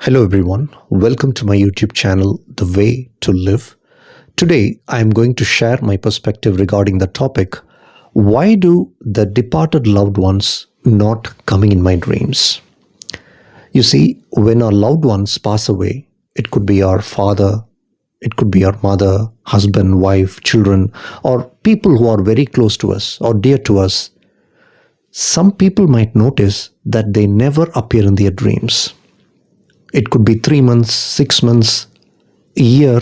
Hello everyone, welcome to my YouTube channel, The Way to Live. Today I am going to share my perspective regarding the topic, why do the departed loved ones not coming in my dreams? You see, when our loved ones pass away, it could be our father, it could be our mother, husband, wife, children, or people who are very close to us or dear to us. Some people might notice that they never appear in their dreams. It could be 3 months, 6 months, a year,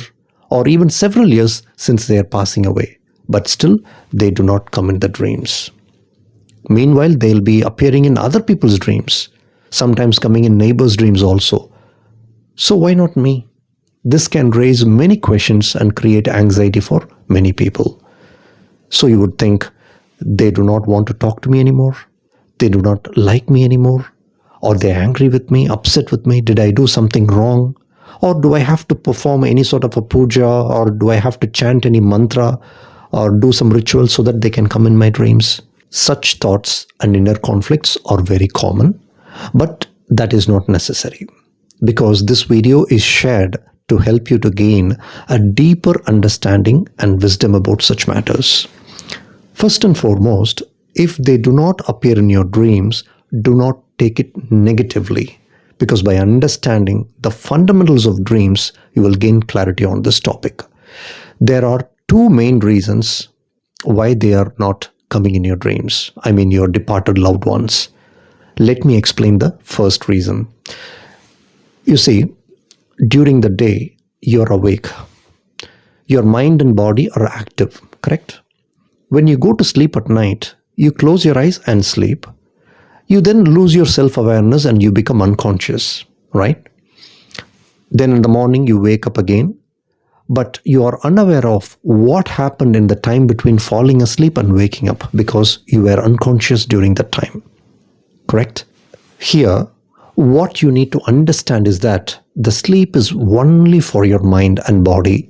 or even several years since they are passing away, but still they do not come in the dreams. Meanwhile, they'll be appearing in other people's dreams, sometimes coming in neighbors' dreams also. So why not me? This can raise many questions and create anxiety for many people. So you would think, they do not want to talk to me anymore, they do not like me anymore, or they're angry with me, upset with me, did I do something wrong? Or do I have to perform any sort of a puja, or do I have to chant any mantra or do some ritual so that they can come in my dreams? Such thoughts and inner conflicts are very common, but that is not necessary, because this video is shared to help you to gain a deeper understanding and wisdom about such matters. First and foremost, if they do not appear in your dreams, do not take it negatively, because by understanding the fundamentals of dreams, you will gain clarity on this topic. There are two main reasons why they are not coming in your dreams. I mean, your departed loved ones. Let me explain the first reason. You see, during the day, you're awake. Your mind and body are active, correct? When you go to sleep at night, you close your eyes and sleep. You then lose your self-awareness and you become unconscious, right? Then in the morning you wake up again, but you are unaware of what happened in the time between falling asleep and waking up, because you were unconscious during that time, correct? Here, what you need to understand is that the sleep is only for your mind and body,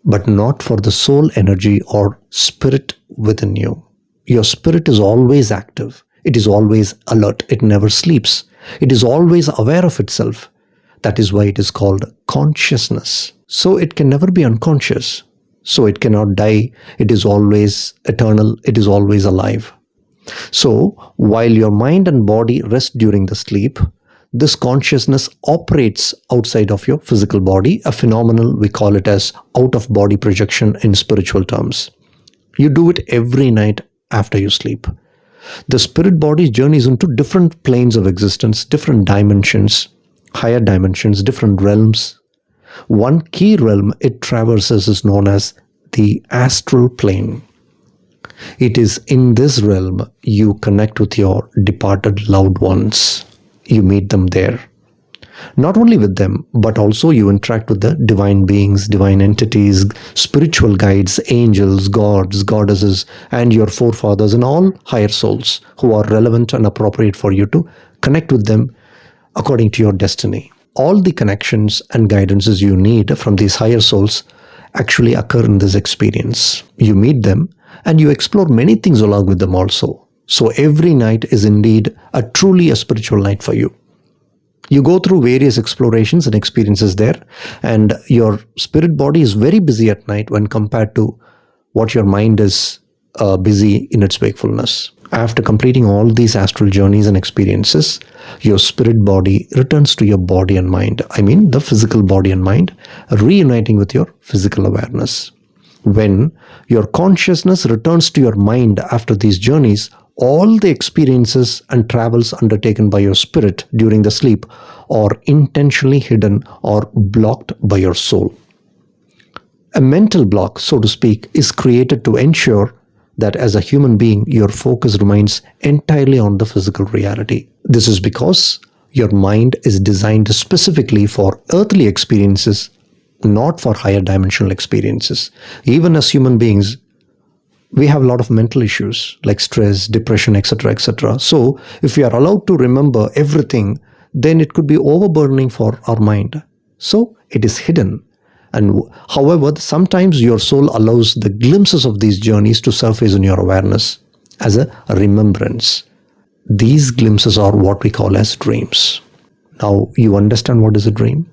but not for the soul energy or spirit within you. Your spirit is always active. It is always alert. It never sleeps. It is always aware of itself. That is why it is called consciousness. So it can never be unconscious. So it cannot die. It is always eternal. It is always alive. So while your mind and body rest during the sleep, this consciousness operates outside of your physical body, a phenomenon we call it as out-of-body projection in spiritual terms. You do it every night after you sleep. The spirit body journeys into different planes of existence, different dimensions, higher dimensions, different realms. One key realm it traverses is known as the astral plane. It is in this realm you connect with your departed loved ones. You meet them there. Not only with them, but also you interact with the divine beings, divine entities, spiritual guides, angels, gods, goddesses, and your forefathers and all higher souls who are relevant and appropriate for you to connect with them according to your destiny. All the connections and guidances you need from these higher souls actually occur in this experience. You meet them and you explore many things along with them also. So every night is indeed truly a spiritual night for you. You go through various explorations and experiences there, and your spirit body is very busy at night when compared to what your mind is busy in its wakefulness. After completing all these astral journeys and experiences, your spirit body returns to your body and mind. I mean the physical body and mind, reuniting with your physical awareness. When your consciousness returns to your mind after these journeys, all the experiences and travels undertaken by your spirit during the sleep are intentionally hidden or blocked by your soul. A mental block, so to speak, is created to ensure that as a human being, your focus remains entirely on the physical reality. This is because your mind is designed specifically for earthly experiences, not for higher dimensional experiences. Even as human beings, we have a lot of mental issues like stress, depression, etc., etc. So if we are allowed to remember everything, then it could be overburdening for our mind. So it is hidden. And however, sometimes your soul allows the glimpses of these journeys to surface in your awareness as a remembrance. These glimpses are what we call as dreams. Now you understand what is a dream.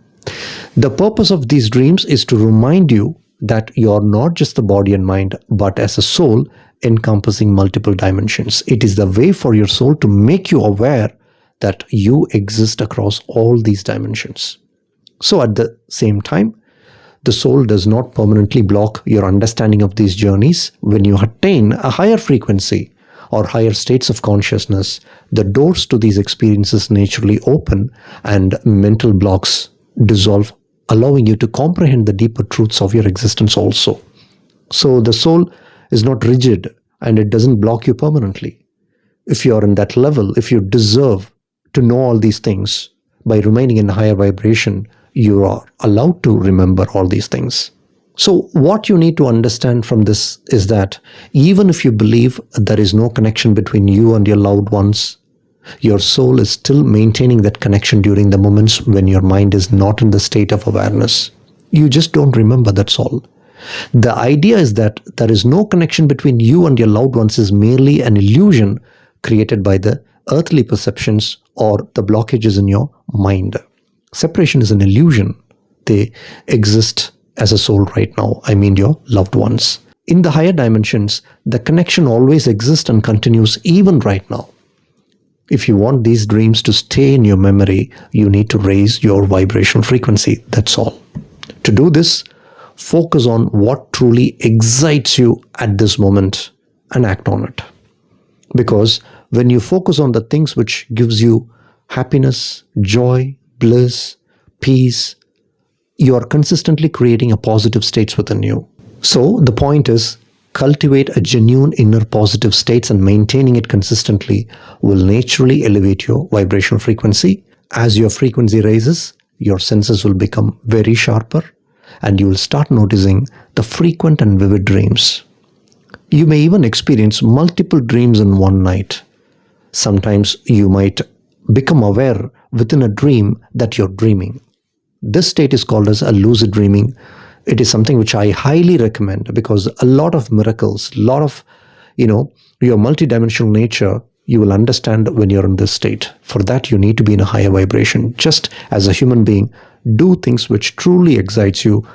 The purpose of these dreams is to remind you that you're not just the body and mind, but as a soul encompassing multiple dimensions. It is the way for your soul to make you aware that you exist across all these dimensions. So at the same time, the soul does not permanently block your understanding of these journeys. When you attain a higher frequency or higher states of consciousness, the doors to these experiences naturally open and mental blocks dissolve, allowing you to comprehend the deeper truths of your existence also. So the soul is not rigid and it doesn't block you permanently. If you are in that level, if you deserve to know all these things, by remaining in higher vibration, you are allowed to remember all these things. So what you need to understand from this is that even if you believe there is no connection between you and your loved ones, your soul is still maintaining that connection during the moments when your mind is not in the state of awareness. You just don't remember, that's all. The idea is that there is no connection between you and your loved ones is merely an illusion created by the earthly perceptions or the blockages in your mind. Separation is an illusion. They exist as a soul right now. I mean your loved ones. In the higher dimensions, the connection always exists and continues even right now. If you want these dreams to stay in your memory, you need to raise your vibrational frequency. That's all. To do this, focus on what truly excites you at this moment and act on it. Because when you focus on the things which gives you happiness, joy, bliss, peace, you are consistently creating a positive states within you. So the point is, cultivate a genuine inner positive states, and maintaining it consistently will naturally elevate your vibrational frequency. As your frequency raises, your senses will become very sharper and you will start noticing the frequent and vivid dreams. You may even experience multiple dreams in one night. Sometimes you might become aware within a dream that you're dreaming. This state is called as a lucid dreaming. It is something which I highly recommend because a lot of miracles, a lot of, your multidimensional nature, you will understand when you're in this state. For that, you need to be in a higher vibration. Just as a human being, do things which truly excites you.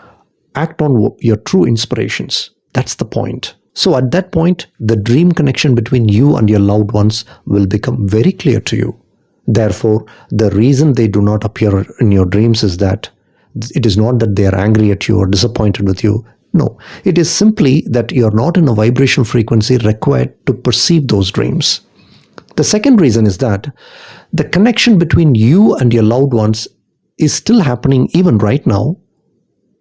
Act on your true inspirations. That's the point. So at that point, the dream connection between you and your loved ones will become very clear to you. Therefore, the reason they do not appear in your dreams is that it is not that they are angry at you or disappointed with you. No, it is simply that you are not in a vibrational frequency required to perceive those dreams. The second reason is that the connection between you and your loved ones is still happening even right now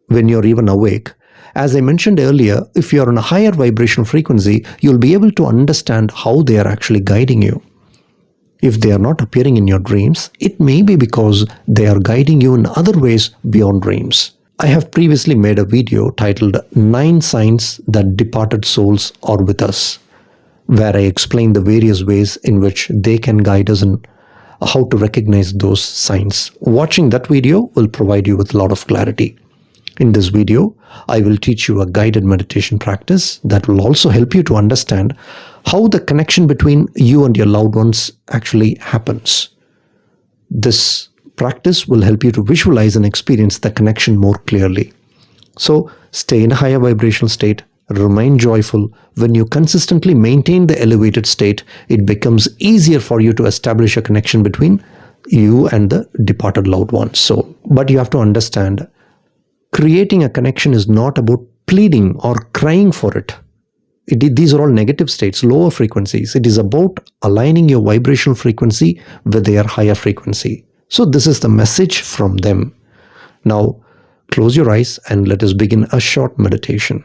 when you're even awake. As I mentioned earlier, if you're on a higher vibrational frequency, you'll be able to understand how they are actually guiding you. If they are not appearing in your dreams, it may be because they are guiding you in other ways beyond dreams. I have previously made a video titled 9 Signs That Departed Souls Are With Us, where I explain the various ways in which they can guide us and how to recognize those signs. Watching that video will provide you with a lot of clarity. In this video, I will teach you a guided meditation practice that will also help you to understand how the connection between you and your loved ones actually happens. This practice will help you to visualize and experience the connection more clearly. So stay in a higher vibrational state, remain joyful. When you consistently maintain the elevated state, it becomes easier for you to establish a connection between you and the departed loved ones. But you have to understand, creating a connection is not about pleading or crying for it. These are all negative states, lower frequencies. It is about aligning your vibrational frequency with their higher frequency. So this is the message from them. Now, close your eyes and let us begin a short meditation.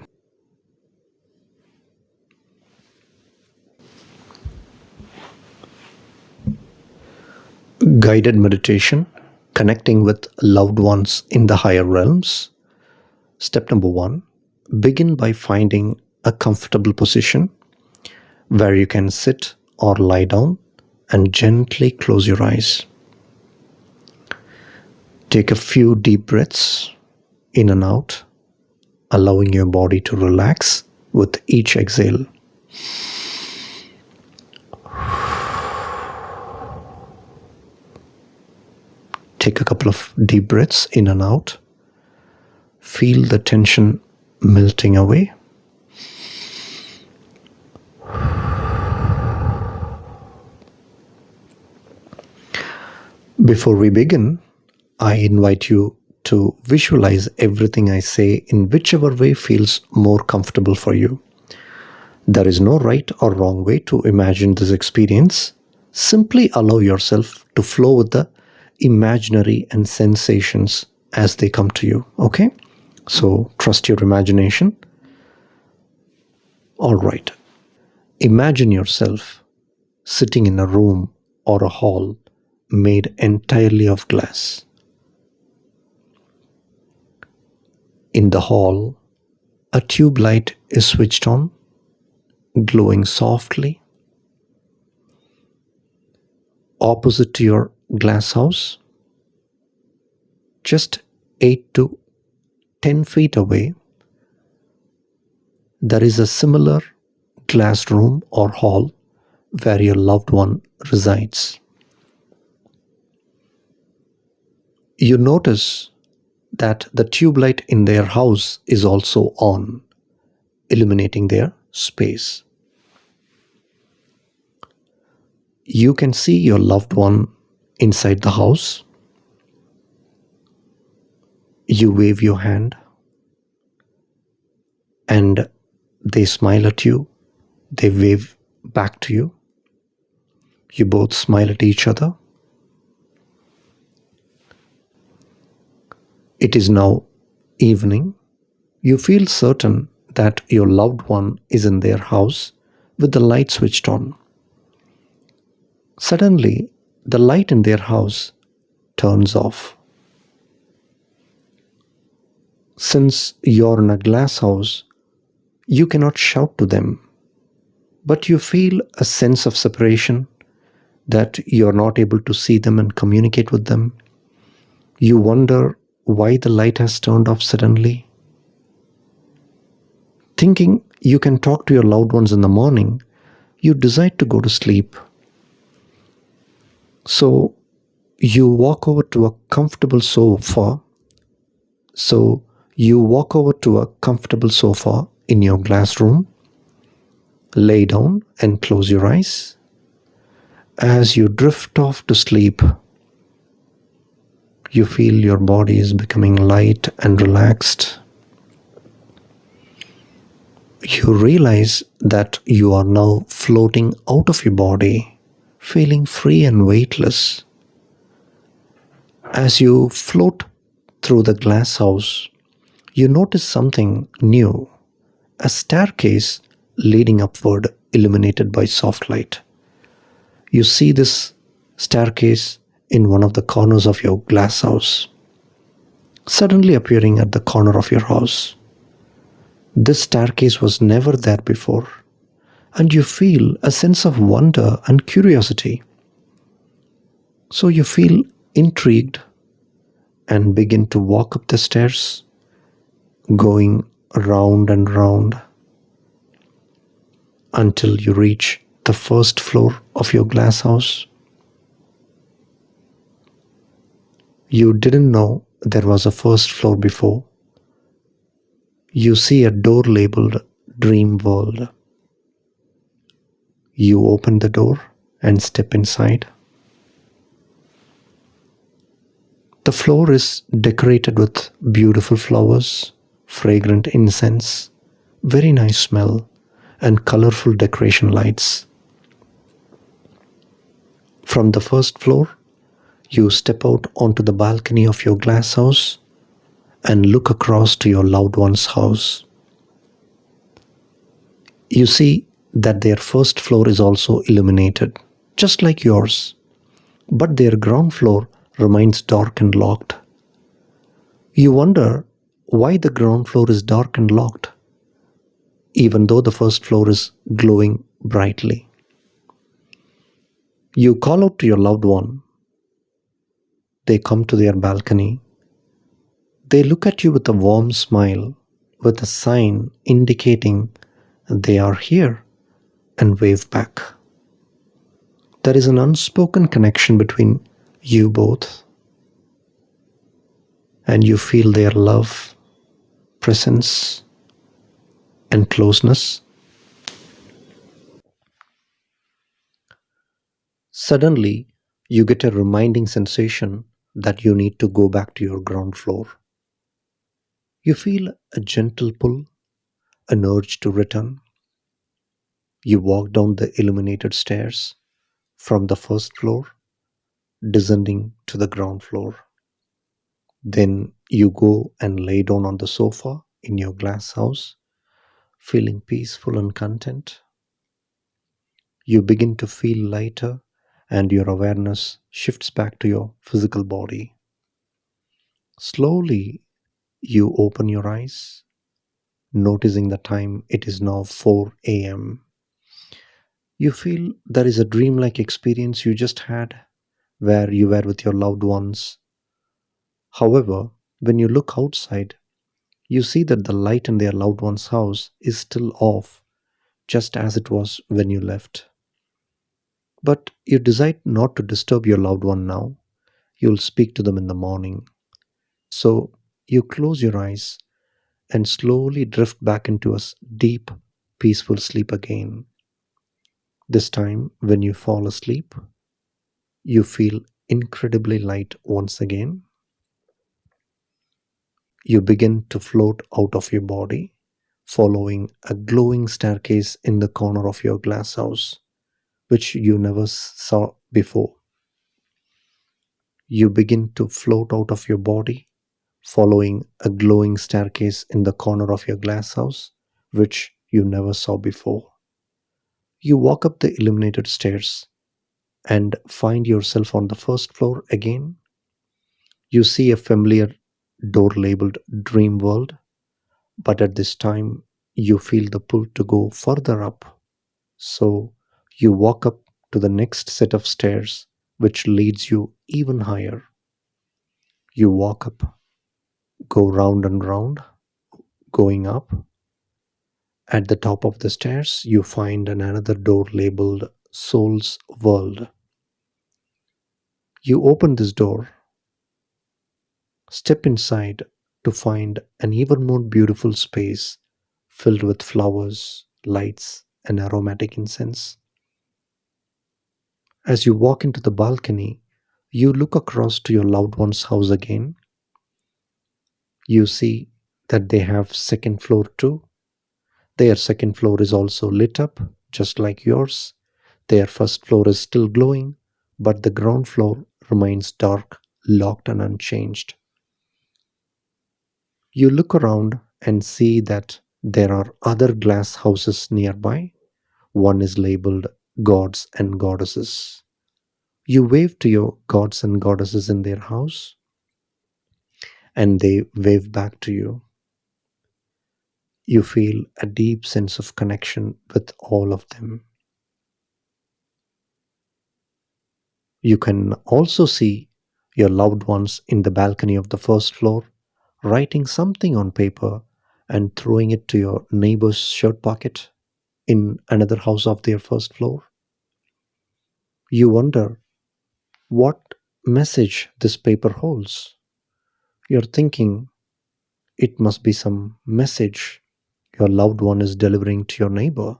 Guided meditation, connecting with loved ones in the higher realms. Step number 1, begin by finding a comfortable position where you can sit or lie down and gently close your eyes. Take a few deep breaths in and out, allowing your body to relax with each exhale. Take a couple of deep breaths in and out. Feel the tension melting away. Before we begin, I invite you to visualize everything I say in whichever way feels more comfortable for you. There is no right or wrong way to imagine this experience. Simply allow yourself to flow with the imaginary and sensations as they come to you, okay? So trust your imagination. All right. Imagine yourself sitting in a room or a hall made entirely of glass. In the hall, a tube light is switched on, glowing softly. Opposite to your glass house, just 8 to 10 feet away, there is a similar glass room or hall where your loved one resides. You notice that the tube light in their house is also on, illuminating their space. You can see your loved one inside the house. You wave your hand and they smile at you. They wave back to you. You both smile at each other. It is now evening. You feel certain that your loved one is in their house with the light switched on. Suddenly, the light in their house turns off. Since you're in a glass house, you cannot shout to them, but you feel a sense of separation, that you're not able to see them and communicate with them. You wonder why the light has turned off suddenly. Thinking you can talk to your loved ones in the morning, you decide to go to sleep. So you walk over to a comfortable sofa. In your glass room, lay down and close your eyes. As you drift off to sleep, you feel your body is becoming light and relaxed. You realize that you are now floating out of your body, feeling free and weightless. As you float through the glass house, you notice something new, a staircase leading upward, illuminated by soft light. You see this staircase in one of the corners of your glass house, suddenly appearing at the corner of your house. This staircase was never there before, and you feel a sense of wonder and curiosity. So you feel intrigued and begin to walk up the stairs, going round and round until you reach the first floor of your glass house. You didn't know there was a first floor before. You see a door labeled Dream World. You open the door and step inside. The floor is decorated with beautiful flowers, fragrant incense, very nice smell, and colorful decoration lights. From the first floor, you step out onto the balcony of your glass house and look across to your loved one's house. You see that their first floor is also illuminated, just like yours, but their ground floor remains dark and locked. You wonder why the ground floor is dark and locked, even though the first floor is glowing brightly. You call out to your loved one. They come to their balcony. They look at you with a warm smile, with a sign indicating they are here, and wave back. There is an unspoken connection between you both. and you feel their love, presence, and closeness. Suddenly, you get a reminding sensation that you need to go back to your ground floor. You feel a gentle pull, an urge to return. You walk down the illuminated stairs from the first floor, descending to the ground floor. Then you go and lay down on the sofa in your glass house, feeling peaceful and content. You begin to feel lighter, and your awareness shifts back to your physical body. Slowly, you open your eyes, noticing the time it is now 4 a.m. You feel there is a dreamlike experience you just had where you were with your loved ones. However, when you look outside, you see that the light in their loved one's house is still off, just as it was when you left. But you decide not to disturb your loved one now. You'll speak to them in the morning. So you close your eyes and slowly drift back into a deep, peaceful sleep again. This time, when you fall asleep, you feel incredibly light once again. You begin to float out of your body, following a glowing staircase in the corner of your glass house, which you never saw before. You begin to float out of your body, following a glowing staircase in the corner of your glass house, which you never saw before. You walk up the illuminated stairs and find yourself on the first floor again. You see a familiar door labeled Dream World, but at this time you feel the pull to go further up. So you walk up to the next set of stairs, which leads you even higher. You walk up, go round and round, going up. At the top of the stairs, you find another door labeled Soul's World. You open this door, step inside to find an even more beautiful space filled with flowers, lights, and aromatic incense. As you walk into the balcony, you look across to your loved one's house again. You see that they have second floor too. Their second floor is also lit up, just like yours. Their first floor is still glowing, but the ground floor remains dark, locked, and unchanged. You look around and see that there are other glass houses nearby. One is labeled Gods and Goddesses. You wave to your gods and goddesses in their house, and they wave back to you. You feel a deep sense of connection with all of them. You can also see your loved ones in the balcony of the first floor, writing something on paper and throwing it to your neighbor's shirt pocket in another house of their first floor. You wonder what message this paper holds. You're thinking it must be some message your loved one is delivering to your neighbor.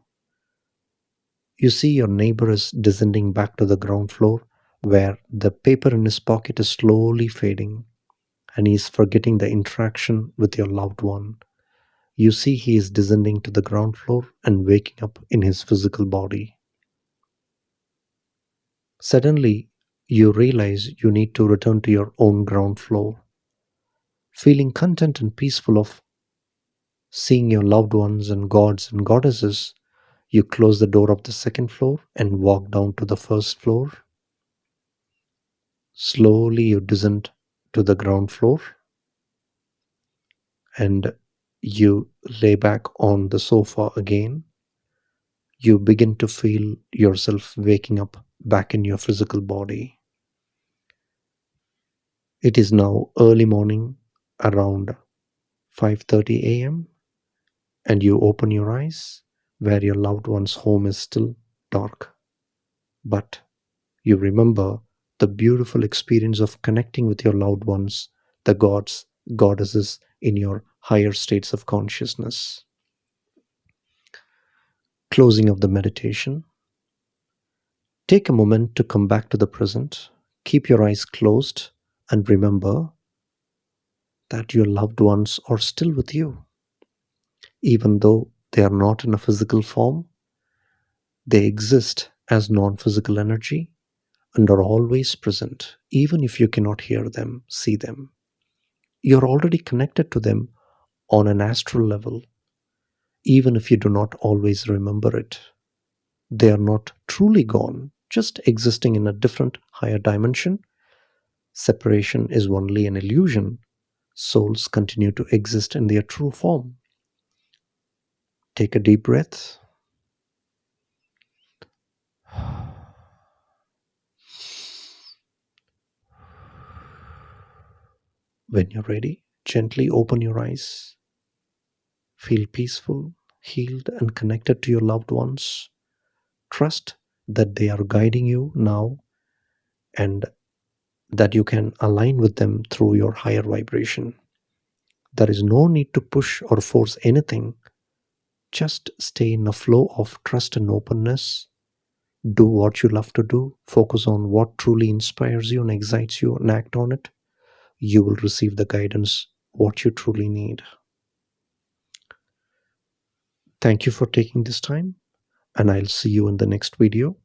You see your neighbor is descending back to the ground floor where the paper in his pocket is slowly fading and he is forgetting the interaction with your loved one. You see he is descending to the ground floor and waking up in his physical body. Suddenly, you realize you need to return to your own ground floor. Feeling content and peaceful of seeing your loved ones and gods and goddesses, you close the door of the second floor and walk down to the first floor. Slowly, you descend to the ground floor and you lay back on the sofa again. You begin to feel yourself waking up back in your physical body. It is now early morning, around 5:30 a.m., and you open your eyes where your loved one's home is still dark. But you remember the beautiful experience of connecting with your loved ones, the gods goddesses in your higher states of consciousness. Closing of the meditation. Take a moment to come back to the present. Keep your eyes closed and remember that your loved ones are still with you. Even though they are not in a physical form, they exist as non physical energy and are always present, even if you cannot hear them, see them. You're already connected to them on an astral level, even if you do not always remember it. They are not truly gone, just existing in a different, higher dimension. Separation is only an illusion. Souls continue to exist in their true form. Take a deep breath. When you're ready, gently open your eyes. Feel peaceful, healed, and connected to your loved ones. Trust that they are guiding you now and that you can align with them through your higher vibration. There is no need to push or force anything. Just stay in a flow of trust and openness. Do what you love to do. Focus on what truly inspires you and excites you and act on it. You will receive the guidance what you truly need. Thank you for taking this time, and I'll see you in the next video.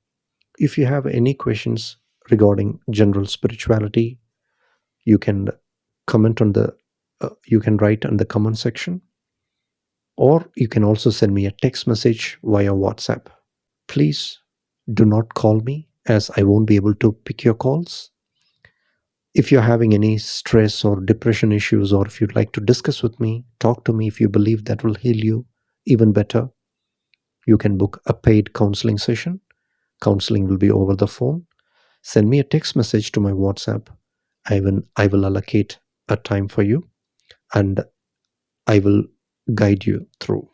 If you have any questions regarding general spirituality, you can comment on the you can write in the comment section, or you can also send me a text message via WhatsApp. Please do not call me as I won't be able to pick your calls. If you're having any stress or depression issues, or if you'd like to discuss with me, talk to me. If you believe that will heal you even better, you can book a paid counseling session. Counseling will be over the phone. Send me a text message to my WhatsApp. I will allocate a time for you, and I will guide you through.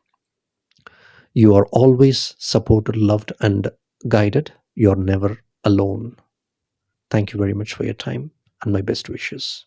You are always supported, loved, and guided. You are never alone. Thank you very much for your time and my best wishes.